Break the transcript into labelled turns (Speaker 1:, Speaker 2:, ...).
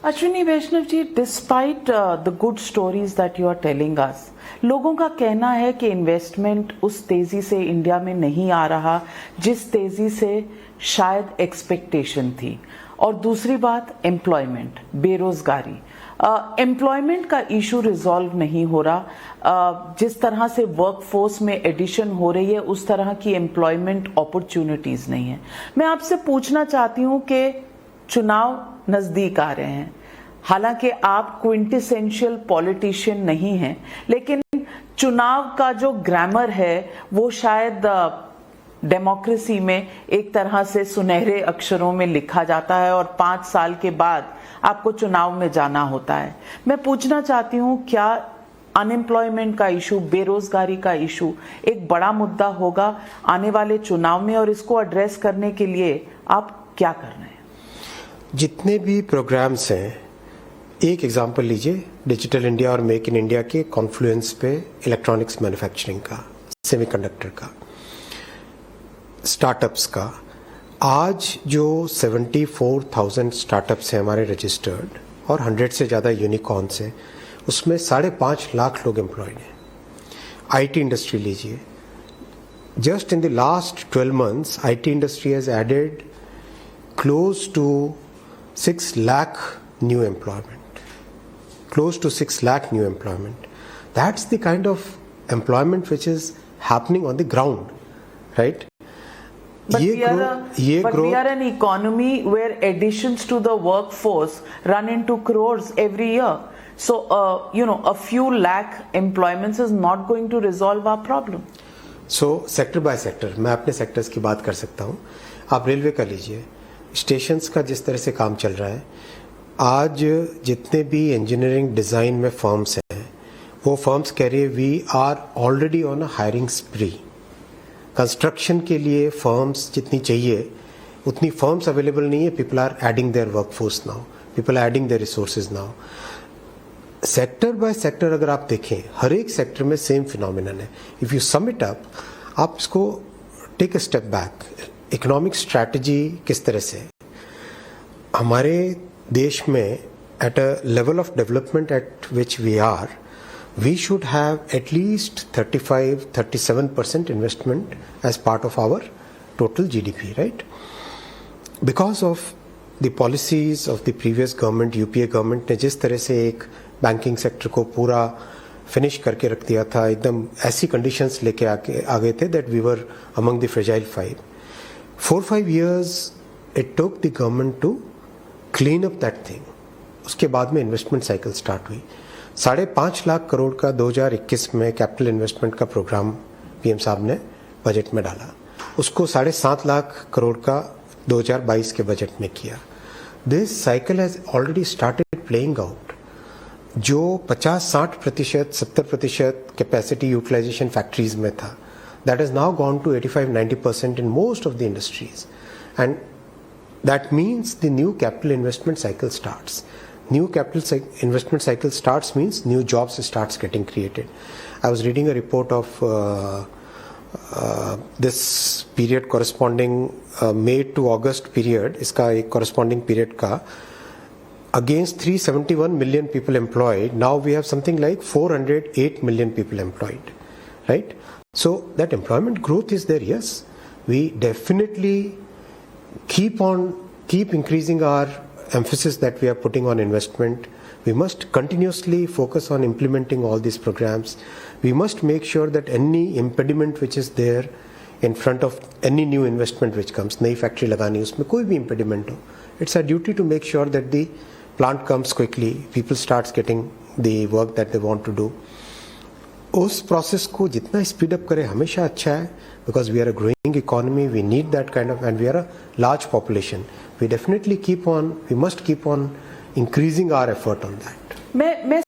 Speaker 1: Ashwini Vaishnav ji, despite the good stories that you are telling us, लोगों का कहना है कि इन्वेस्टमेंट उस तेजी से इंडिया में नहीं आ रहा जिस तेजी से शायद एक्सपेक्टेशन थी। और दूसरी बात एम्प्लॉयमेंट, बेरोजगारी, एम्प्लॉयमेंट का इशू रिजॉल्व नहीं हो रहा। जिस तरह से वर्कफोर्स में एडिशन हो रही है उस तरह की एम्प्लॉयमेंट अपॉर्चुनिटीज नहीं है। मैं आपसे पूछना चाहती हूँ कि चुनाव नजदीक आ रहे हैं, हालांकि आप क्विंटेसेंशियल पॉलिटिशियन नहीं हैं, लेकिन चुनाव का जो ग्रामर है वो शायद डेमोक्रेसी में एक तरह से सुनहरे अक्षरों में लिखा जाता है और 5 साल के बाद आपको चुनाव में जाना होता है। मैं पूछना चाहती हूँ, क्या अनएम्प्लॉयमेंट का इशू, बेरोजगारी का इशू एक बड़ा मुद्दा होगा आने वाले चुनाव में, और इसको एड्रेस करने के लिए आप क्या कर रहे हैं?
Speaker 2: जितने भी प्रोग्राम्स हैं, एक एग्जांपल लीजिए डिजिटल इंडिया और मेक इन इंडिया के कॉन्फ्लुएंस पे इलेक्ट्रॉनिक्स मैन्युफैक्चरिंग का, सेमीकंडक्टर का, स्टार्टअप्स का। आज जो 74,000 स्टार्टअप्स हैं हमारे रजिस्टर्ड और 100 से ज़्यादा यूनिकॉर्न्स हैं, उसमें 5.5 लाख लोग एम्प्लॉयड हैं। आईटी इंडस्ट्री लीजिए, just in the last 12 months IT industry has added close to 6 lakh new employment. Close to 6 lakh new employment. That's the kind of employment which is happening on the ground, right?
Speaker 1: But we are an economy where additions to the workforce run into crores every year. So, a few lakh employments is not going to resolve our problem.
Speaker 2: So, sector by sector, मैं अपने sectors की बात कर सकता हूँ। आप railway का लीजिए, स्टेशंस का जिस तरह से काम चल रहा है, आज जितने भी इंजीनियरिंग डिज़ाइन में फर्म्स हैं वो फर्म्स कह रही है we are already on a hiring spree. Construction के लिए फर्म्स जितनी चाहिए उतनी फर्म्स अवेलेबल नहीं है। People are adding their workforce now, people are adding their resources now. Sector by sector अगर आप देखें, हर एक सेक्टर में सेम फिनोमिनन है। If you sum it up, आप इसको take a step back, economic strategy किस तरह से हमारे देश में at a level of development at which we are, we should have at least 35-37% investment as part of our total GDP, right? Because of the policies of the previous government, UPA government ने जिस तरह से एक banking sector को पूरा finish करके रख दिया था, एकदम ऐसी कंडीशंस लेके आ गए थे that we were among the fragile 4-5 years it took the government to clean up that thing. उसके बाद में इन्वेस्टमेंट साइकिल स्टार्ट हुई। 5.5 लाख करोड़ का 2021 में कैपिटल इन्वेस्टमेंट का प्रोग्राम पीएम साहब ने बजट में डाला, उसको 7.5 लाख करोड़ का 2022 के बजट में किया। This cycle has already started playing out. जो 50-60%, 70% कैपेसिटी यूटिलाइजेशन फैक्ट्रीज में था, that has now gone to 85-90% in most of the industries, and that means the new capital investment cycle starts. New capital investment cycle starts means new jobs starts getting created. I was reading a report of this period corresponding May to August period, इसका एक corresponding period का, against 371 million people employed, now we have something like 408 million people employed, right? So that employment growth is there, yes. We definitely keep increasing our emphasis that we are putting on investment. We must continuously focus on implementing all these programs. We must make sure that any impediment which is there in front of any new investment which comes, नई factory लगानी, उसमें कोई भी impediment हो, it's our duty to make sure that the plant comes quickly, people starts getting the work that they want to do. उस process को जितना speed up करें हमेशा अच्छा है, because we are a growing economy, we need that kind of, and we are a large population. We definitely we must keep on increasing our effort on that.
Speaker 1: मैं